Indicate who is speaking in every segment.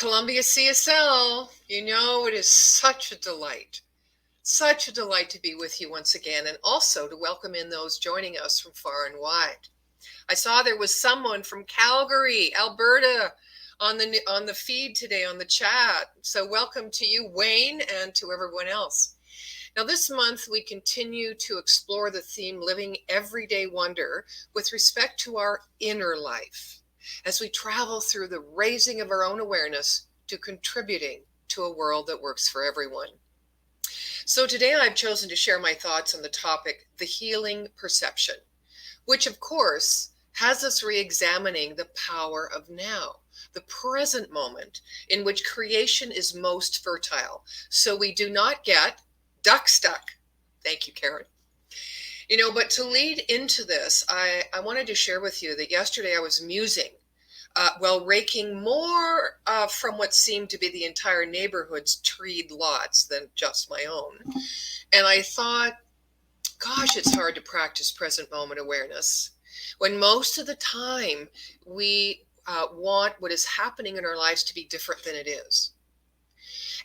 Speaker 1: Columbia CSL. You know, it is such a delight to be with you once again, and also to welcome in those joining us from far and wide. I saw there was someone from Calgary, Alberta, on the feed today on the chat. So welcome to you, Wayne, and to everyone else. Now, this month we continue to explore the theme living everyday wonder with respect to our inner life, as we travel through the raising of our own awareness to contributing to a world that works for everyone. So today I've chosen to share my thoughts on the topic, the healing perception, which of course has us re-examining the power of now, the present moment in which creation is most fertile, so we do not get duck stuck. Thank you, Karen. But to lead into this, I wanted to share with you that yesterday I was musing while raking more from what seemed to be the entire neighborhood's treed lots than just my own. And I thought, gosh, it's hard to practice present moment awareness when most of the time we want what is happening in our lives to be different than it is.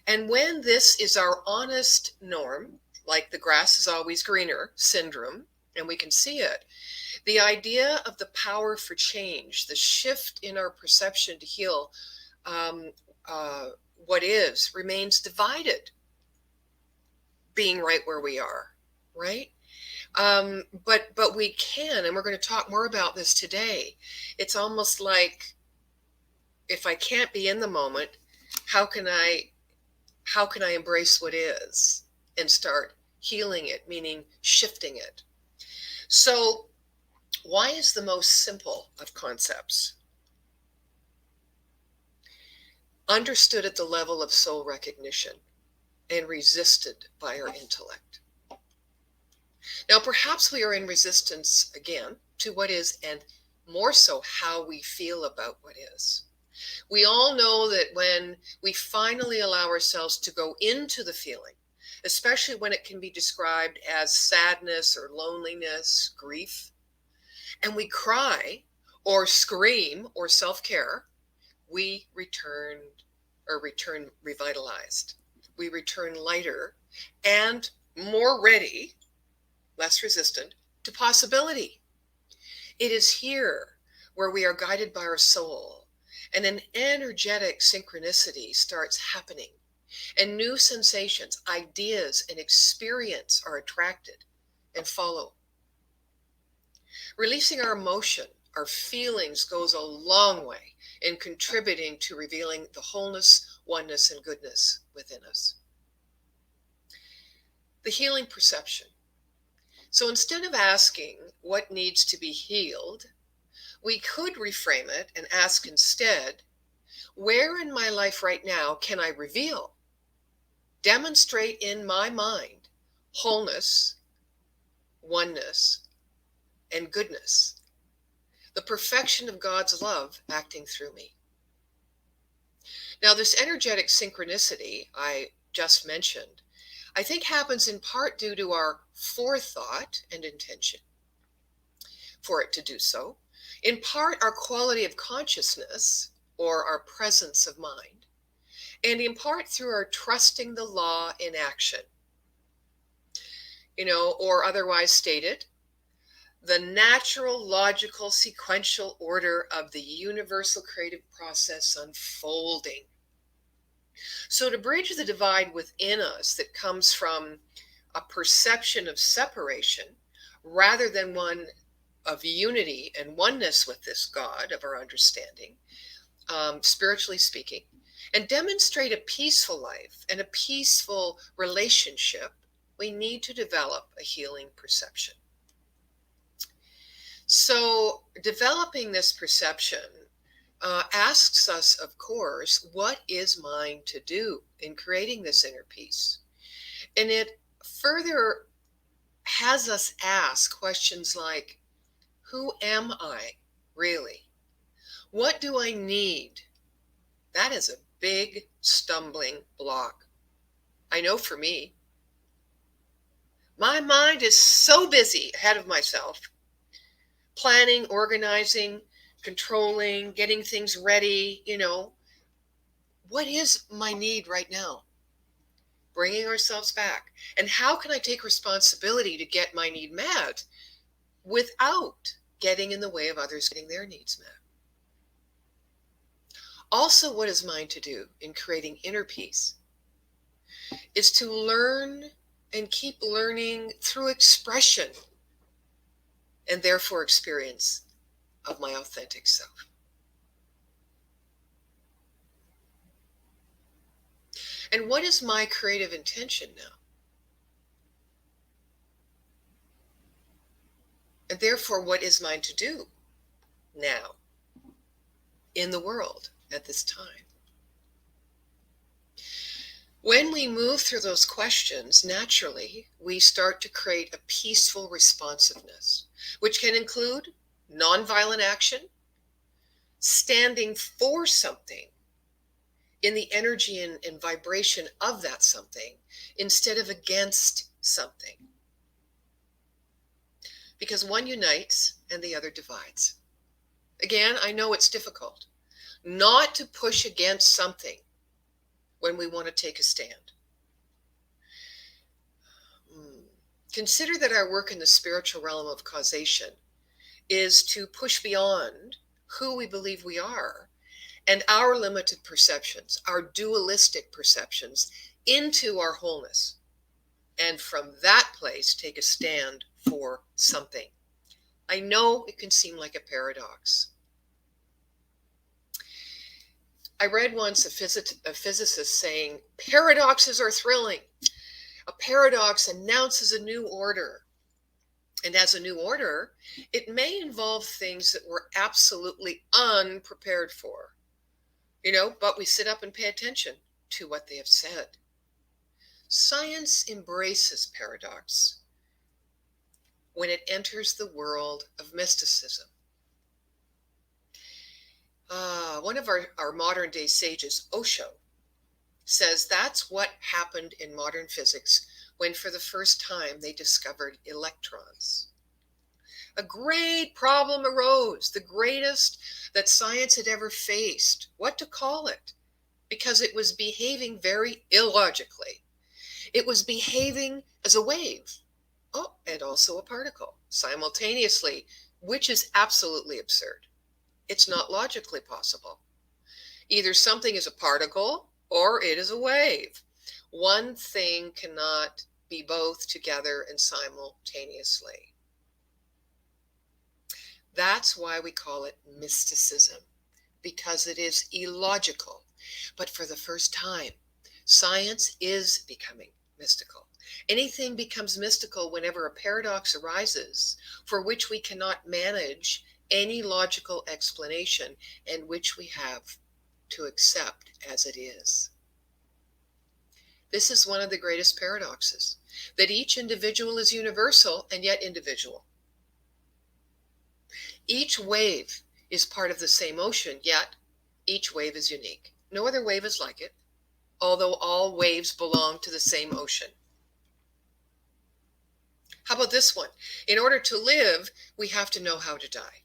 Speaker 1: And when this is our honest norm, like the grass is always greener syndrome, and we can see it, the idea of the power for change, the shift in our perception to heal what is, remains divided, being right where we are, right? But we can, and we're going to talk more about this today. It's almost like, if I can't be in the moment, how can I embrace what is and start healing it, meaning shifting it? So why is the most simple of concepts understood at the level of soul recognition and resisted by our intellect? Now, perhaps we are in resistance again to what is, and more so how we feel about what is. We all know that when we finally allow ourselves to go into the feeling, especially when it can be described as sadness or loneliness, grief, and we cry or scream or self-care, we return revitalized. We return lighter and more ready, less resistant to possibility. It is here where we are guided by our soul, and an energetic synchronicity starts happening, and new sensations, ideas, and experience are attracted and follow. Releasing our emotion, our feelings, goes a long way in contributing to revealing the wholeness, oneness, and goodness within us. The healing perception. So instead of asking what needs to be healed, we could reframe it and ask instead, where in my life right now can I reveal, demonstrate in my mind, wholeness, oneness, and goodness, the perfection of God's love acting through me? Now, this energetic synchronicity I just mentioned, I think happens in part due to our forethought and intention for it to do so, in part our quality of consciousness or our presence of mind, and in part through our trusting the law in action. Or otherwise stated, the natural, logical, sequential order of the universal creative process unfolding. So to bridge the divide within us that comes from a perception of separation rather than one of unity and oneness with this God of our understanding, spiritually speaking, and demonstrate a peaceful life and a peaceful relationship, we need to develop a healing perception. So developing this perception asks us, of course, what is mine to do in creating this inner peace? And it further has us ask questions like, who am I really? What do I need? That is a big stumbling block. I know for me, my mind is so busy ahead of myself, planning, organizing, controlling, getting things ready, What is my need right now? Bringing ourselves back. And how can I take responsibility to get my need met without getting in the way of others getting their needs met? Also, what is mine to do in creating inner peace is to learn and keep learning through expression and therefore experience of my authentic self. And what is my creative intention now? And therefore, what is mine to do now in the world at this time? When we move through those questions, naturally, we start to create a peaceful responsiveness, which can include nonviolent action, standing for something in the energy and vibration of that something instead of against something. Because one unites and the other divides. Again, I know it's difficult not to push against something when we want to take a stand. Consider that our work in the spiritual realm of causation is to push beyond who we believe we are and our limited perceptions, our dualistic perceptions, into our wholeness. And from that place, take a stand for something. I know it can seem like a paradox. I read once a physicist saying, paradoxes are thrilling. A paradox announces a new order. And as a new order, it may involve things that we're absolutely unprepared for. But we sit up and pay attention to what they have said. Science embraces paradox when it enters the world of mysticism. One of our modern day sages, Osho, says that's what happened in modern physics when for the first time they discovered electrons. A great problem arose, the greatest that science had ever faced. What to call it? Because it was behaving very illogically. It was behaving as a wave, and also a particle, simultaneously, which is absolutely absurd. It's not logically possible. Either something is a particle or it is a wave. One thing cannot be both together and simultaneously. That's why we call it mysticism, because it is illogical. But for the first time, science is becoming mystical. Anything becomes mystical whenever a paradox arises for which we cannot manage any logical explanation and which we have to accept as it is. This is one of the greatest paradoxes, that each individual is universal and yet individual. Each wave is part of the same ocean, yet each wave is unique. No other wave is like it, although all waves belong to the same ocean. How about this one? In order to live, we have to know how to die.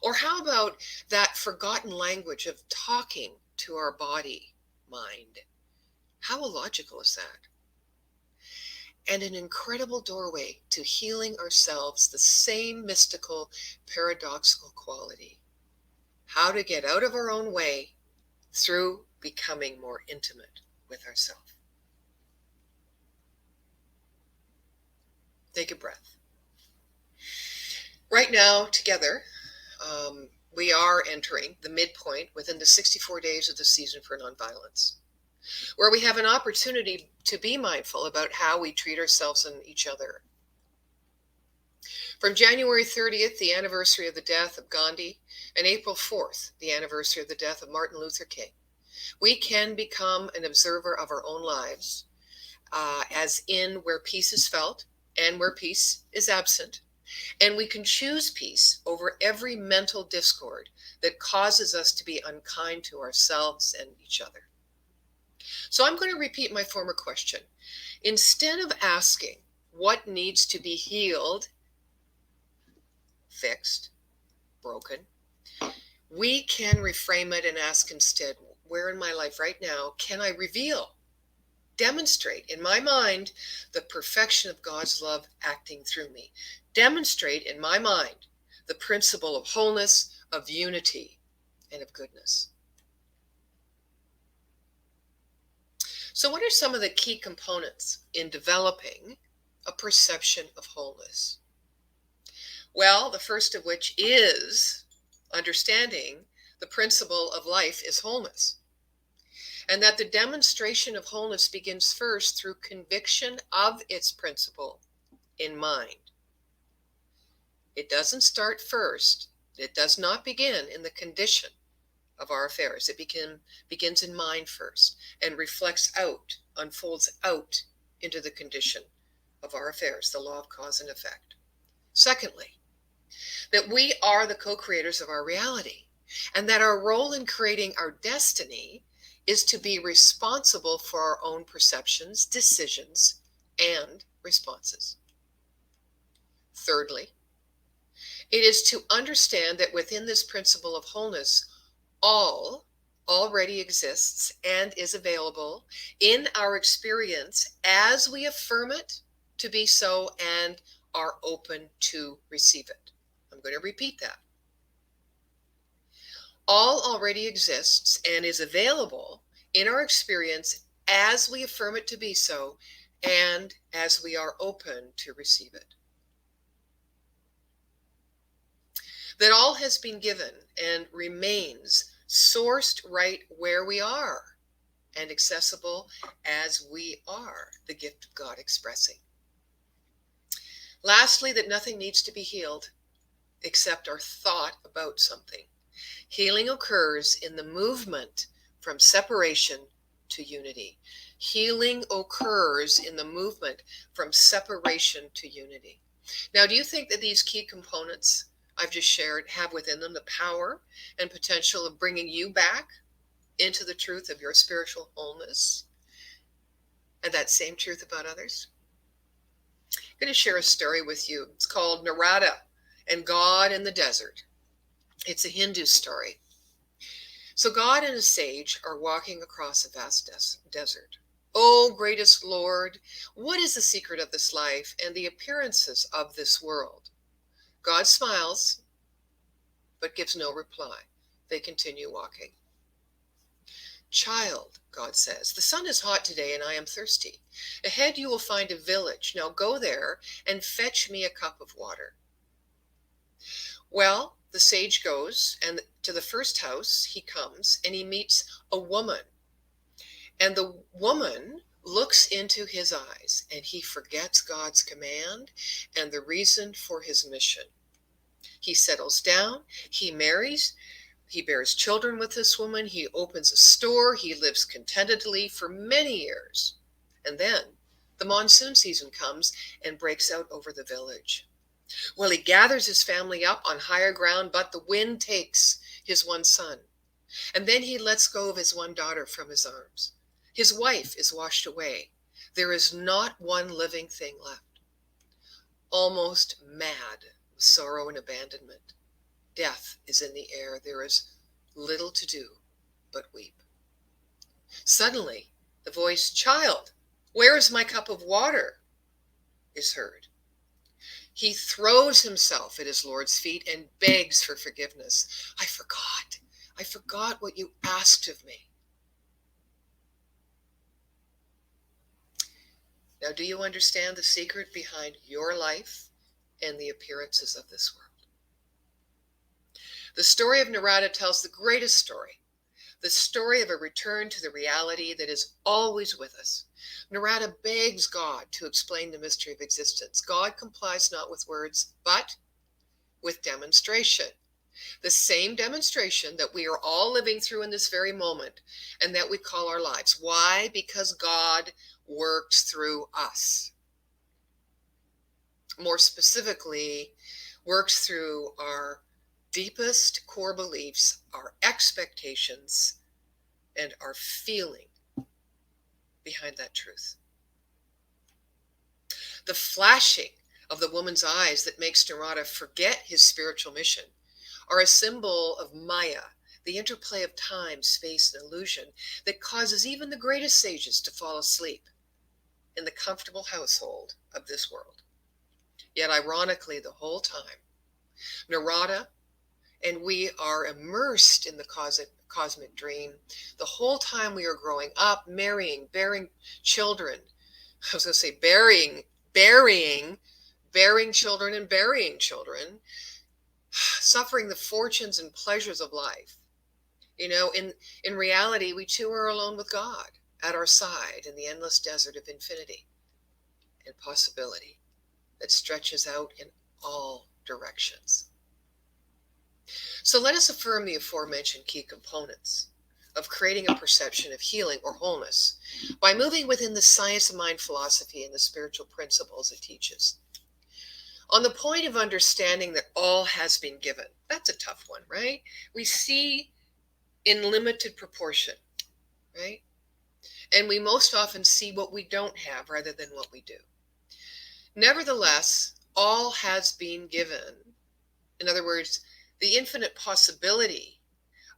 Speaker 1: Or how about that forgotten language of talking to our body, mind? How illogical is that? And an incredible doorway to healing ourselves, the same mystical, paradoxical quality. How to get out of our own way through becoming more intimate with ourselves. Take a breath. Right now, together, we are entering the midpoint within the 64 days of the season for nonviolence, where we have an opportunity to be mindful about how we treat ourselves and each other. From January 30th, the anniversary of the death of Gandhi, and April 4th, the anniversary of the death of Martin Luther King, we can become an observer of our own lives, as in where peace is felt and where peace is absent. And we can choose peace over every mental discord that causes us to be unkind to ourselves and each other. So I'm going to repeat my former question. Instead of asking what needs to be healed, fixed, broken, we can reframe it and ask instead, where in my life right now can I reveal, demonstrate in my mind the perfection of God's love acting through me? Demonstrate in my mind the principle of wholeness, of unity, and of goodness. So, what are some of the key components in developing a perception of wholeness? Well, the first of which is understanding the principle of life is wholeness, and that the demonstration of wholeness begins first through conviction of its principle in mind. It doesn't start first, it does not begin in the condition of our affairs. It begins in mind first and reflects out, unfolds out into the condition of our affairs, the law of cause and effect. Secondly, that we are the co-creators of our reality, and that our role in creating our destiny is to be responsible for our own perceptions, decisions, and responses. Thirdly, it is to understand that within this principle of wholeness, all already exists and is available in our experience as we affirm it to be so and are open to receive it. I'm going to repeat that. All already exists and is available in our experience as we affirm it to be so and as we are open to receive it. That all has been given and remains sourced right where we are and accessible as we are, the gift of God expressing. Lastly, that nothing needs to be healed except our thought about something. Healing occurs in the movement from separation to unity. Healing occurs in the movement from separation to unity. Now, do you think that these key components I've just shared have within them the power and potential of bringing you back into the truth of your spiritual wholeness and that same truth about others? I'm going to share a story with you. It's called Narada and God in the Desert. It's a Hindu story. So God and a sage are walking across a vast desert. "Oh, greatest Lord, what is the secret of this life and the appearances of this world?" God smiles, but gives no reply. They continue walking. "Child," God says, "the sun is hot today and I am thirsty. Ahead you will find a village. Now go there and fetch me a cup of water." Well, the sage goes, and to the first house he comes, and he meets a woman. And the woman looks into his eyes, and he forgets God's command and the reason for his mission. He settles down, he marries, he bears children with this woman, he opens a store, he lives contentedly for many years. And then the monsoon season comes and breaks out over the village. Well, he gathers his family up on higher ground, but the wind takes his one son. And then he lets go of his one daughter from his arms. His wife is washed away. There is not one living thing left. Almost mad with sorrow and abandonment. Death is in the air. There is little to do but weep. Suddenly, the voice, "Child, where is my cup of water?" is heard. He throws himself at his Lord's feet and begs for forgiveness. I forgot what you asked of me." Now, do you understand the secret behind your life and the appearances of this world? The story of Narada tells the greatest story, the story of a return to the reality that is always with us. Narada begs God to explain the mystery of existence. God complies not with words, but with demonstration. The same demonstration that we are all living through in this very moment and that we call our lives. Why? Because God works through us. More specifically, works through our deepest core beliefs, our expectations, and our feeling behind that truth. The flashing of the woman's eyes that makes Narada forget his spiritual mission are a symbol of Maya, the interplay of time, space, and illusion that causes even the greatest sages to fall asleep in the comfortable household of this world. Yet ironically, the whole time, Narada and we are immersed in the cosmic dream. The whole time we are growing up, marrying, bearing children. I was going to say bearing children and burying children, suffering the fortunes and pleasures of life. In reality, we too are alone with God at our side in the endless desert of infinity and possibility that stretches out in all directions. So let us affirm the aforementioned key components of creating a perception of healing or wholeness by moving within the science of mind philosophy and the spiritual principles it teaches. On the point of understanding that all has been given, that's a tough one, right? We see in limited proportion, right? And we most often see what we don't have rather than what we do. Nevertheless, all has been given. In other words, the infinite possibility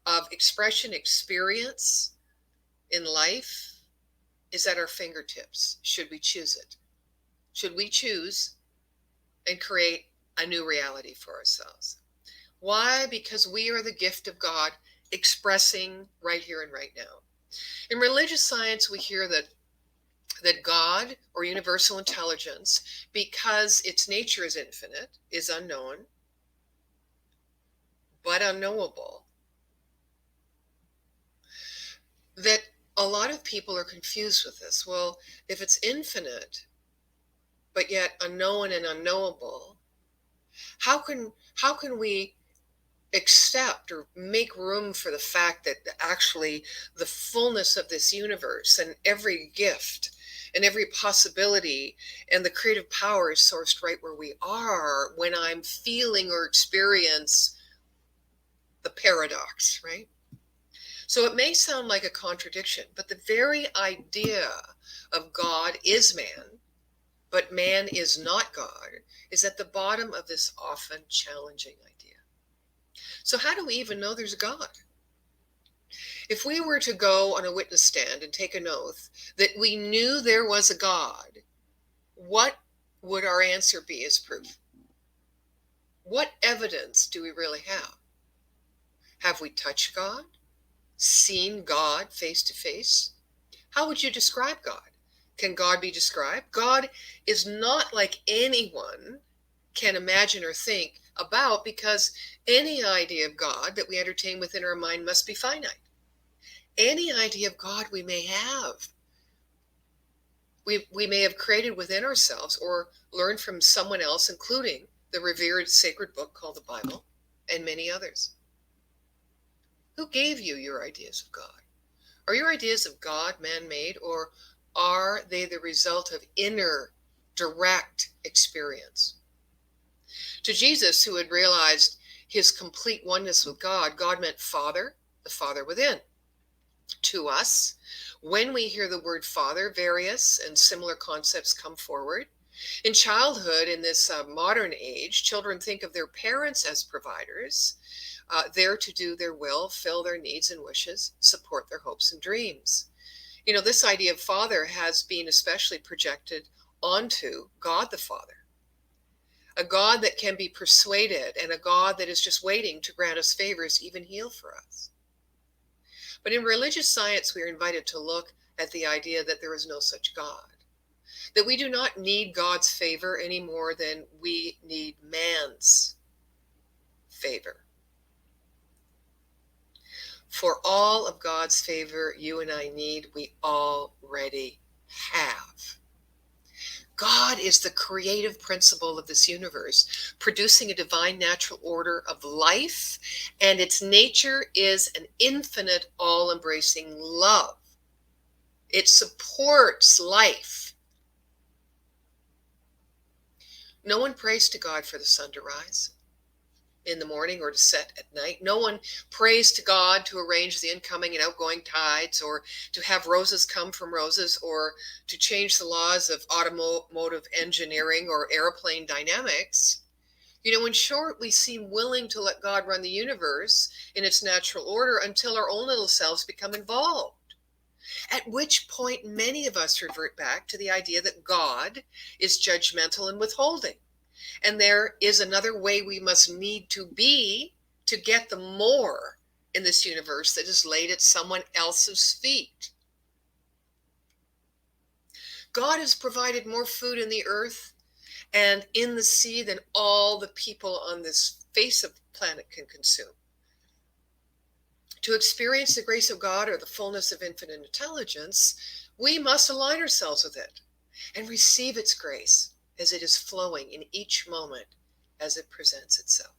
Speaker 1: of expression, experience in life is at our fingertips, should we choose it. Should we choose and create a new reality for ourselves. Why? Because we are the gift of God expressing right here and right now. In religious science, we hear that God, or universal intelligence, because its nature is infinite, is unknown, but unknowable. That a lot of people are confused with this. Well, if it's infinite, but yet unknown and unknowable, how can we accept or make room for the fact that actually the fullness of this universe and every gift and every possibility and the creative power is sourced right where we are when I'm feeling or experience the paradox, right? So it may sound like a contradiction, but the very idea of God is man, but man is not God, is at the bottom of this often challenging idea. So how do we even know there's a God? If we were to go on a witness stand and take an oath that we knew there was a God, what would our answer be as proof? What evidence do we really have? Have we touched God? Seen God face to face? How would you describe God? Can God be described? God is not like anyone can imagine or think about, because any idea of God that we entertain within our mind must be finite. Any idea of God we may have, we may have created within ourselves or learned from someone else, including the revered sacred book called the Bible and many others. Who gave you your ideas of God? Are your ideas of God man-made, or are they the result of inner, direct experience? To Jesus, who had realized his complete oneness with God, God meant Father, the Father within. To us, when we hear the word Father, various and similar concepts come forward. In childhood, in this modern age, children think of their parents as providers, there to do their will, fill their needs and wishes, support their hopes and dreams. This idea of Father has been especially projected onto God the Father. A God that can be persuaded, and a God that is just waiting to grant us favors, even heal for us. But in religious science, we are invited to look at the idea that there is no such God, that we do not need God's favor any more than we need man's favor. For all of God's favor you and I need, we already have. God is the creative principle of this universe, producing a divine natural order of life, and its nature is an infinite, all-embracing love. It supports life. No one prays to God for the sun to rise in the morning or to set at night. No one prays to God to arrange the incoming and outgoing tides, or to have roses come from roses, or to change the laws of automotive engineering or airplane dynamics. In short, we seem willing to let God run the universe in its natural order until our own little selves become involved. At which point, many of us revert back to the idea that God is judgmental and withholding. And there is another way we must need to be to get the more in this universe that is laid at someone else's feet. God has provided more food in the earth and in the sea than all the people on this face of the planet can consume. To experience the grace of God or the fullness of infinite intelligence, we must align ourselves with it and receive its grace as it is flowing in each moment as it presents itself.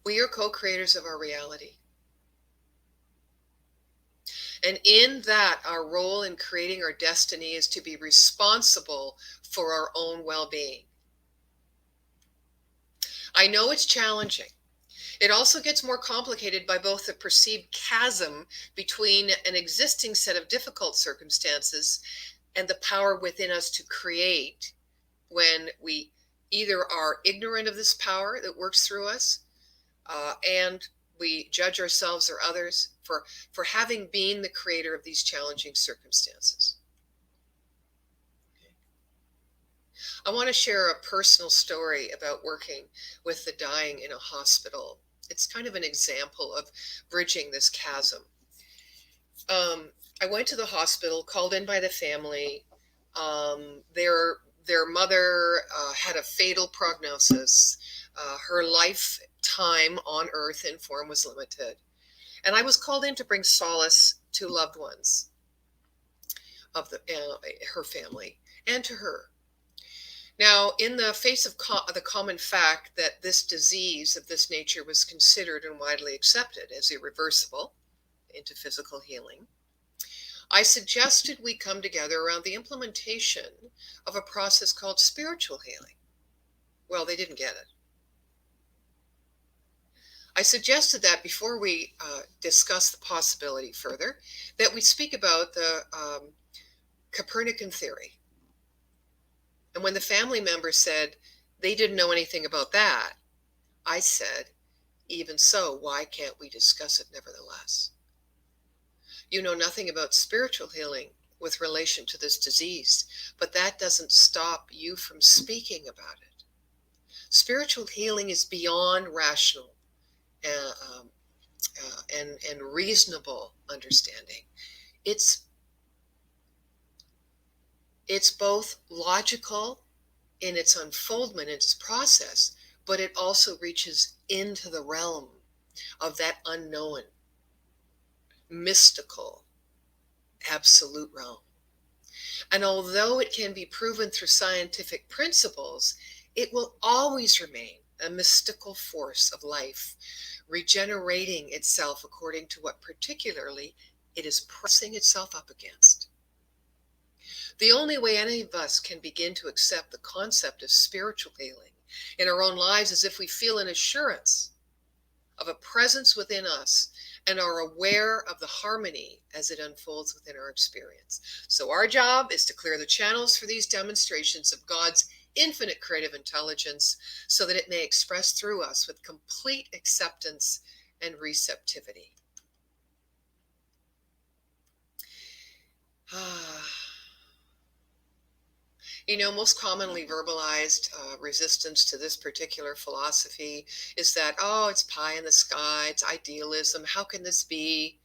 Speaker 1: We are co-creators of our reality. And in that, our role in creating our destiny is to be responsible for our own well-being. I know it's challenging. It also gets more complicated by both the perceived chasm between an existing set of difficult circumstances and the power within us to create when we either are ignorant of this power that works through us and we judge ourselves or others for having been the creator of these challenging circumstances. I want to share a personal story about working with the dying in a hospital. It's kind of an example of bridging this chasm. I went to the hospital, called in by the family. Their mother had a fatal prognosis. Her lifetime on earth in form was limited. And I was called in to bring solace to loved ones of her family and to her. Now, in the face of the common fact that this disease of this nature was considered and widely accepted as irreversible into physical healing, I suggested we come together around the implementation of a process called spiritual healing. Well, they didn't get it. I suggested that before we discuss the possibility further, that we speak about the Copernican theory. And when the family members said they didn't know anything about that, I said, even so, why can't we discuss it nevertheless? You know nothing about spiritual healing with relation to this disease, but that doesn't stop you from speaking about it. Spiritual healing is beyond rational and reasonable understanding. It's both logical in its unfoldment, its process, but it also reaches into the realm of that unknown, mystical, absolute realm. And although it can be proven through scientific principles, it will always remain a mystical force of life, regenerating itself according to what particularly it is pressing itself up against. The only way any of us can begin to accept the concept of spiritual healing in our own lives is if we feel an assurance of a presence within us and are aware of the harmony as it unfolds within our experience. So our job is to clear the channels for these demonstrations of God's infinite creative intelligence so that it may express through us with complete acceptance and receptivity. Most commonly verbalized resistance to this particular philosophy is that, oh, it's pie in the sky, it's idealism, how can this be?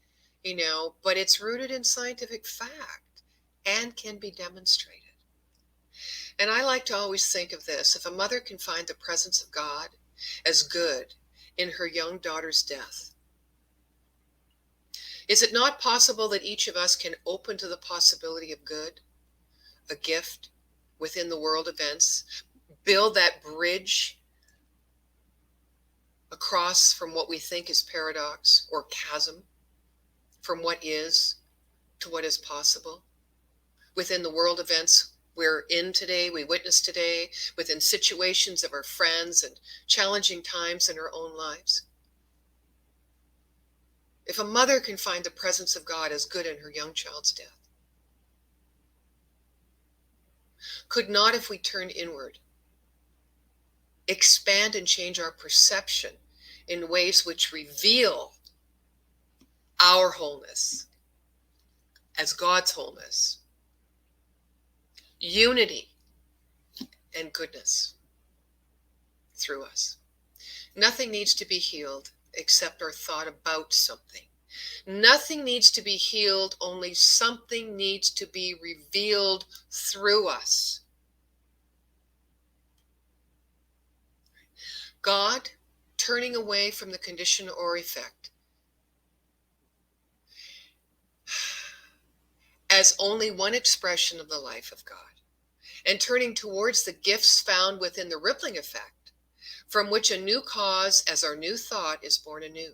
Speaker 1: But it's rooted in scientific fact and can be demonstrated. And I like to always think of this: if a mother can find the presence of God as good in her young daughter's death, is it not possible that each of us can open to the possibility of good, a gift, within the world events, build that bridge across from what we think is paradox or chasm, from what is to what is possible, within the world events we're in today, we witness today, within situations of our friends and challenging times in our own lives? If a mother can find the presence of God as good in her young child's death, could not, if we turn inward, expand and change our perception in ways which reveal our wholeness as God's wholeness, unity and goodness through us. Nothing needs to be healed except our thought about something. Nothing needs to be healed, only something needs to be revealed through us. God turning away from the condition or effect as only one expression of the life of God, and turning towards the gifts found within the rippling effect, from which a new cause, as our new thought is born anew,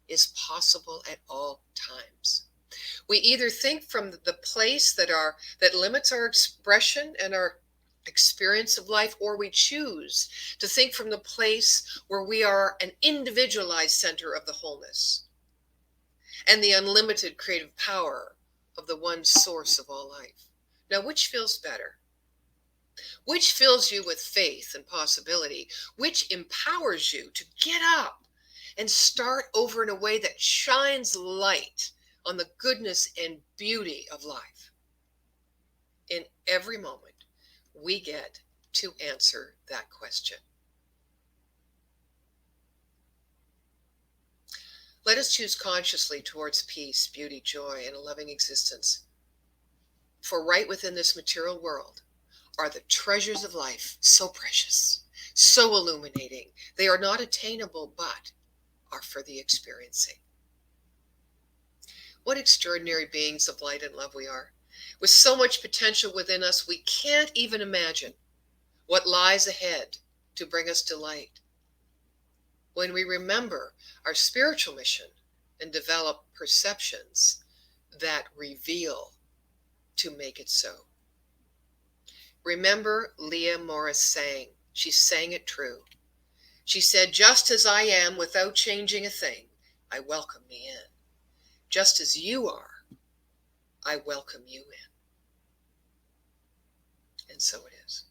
Speaker 1: is possible at all times. We either think from the place that limits our expression and our experience of life, or we choose to think from the place where we are an individualized center of the wholeness and the unlimited creative power of the one source of all life. Now, which feels better? Which fills you with faith and possibility? Which empowers you to get up and start over in a way that shines light on the goodness and beauty of life? In every moment, we get to answer that question. Let us choose consciously towards peace, beauty, joy, and a loving existence. For right within this material world are the treasures of life, so precious, so illuminating. They are not attainable, but are for the experiencing. What extraordinary beings of light and love we are. With so much potential within us, we can't even imagine what lies ahead to bring us delight. When we remember our spiritual mission and develop perceptions that reveal to make it so. Remember, Leah Morris sang. She sang it true. She said, just as I am without changing a thing, I welcome me in. Just as you are, I welcome you in. And so it is.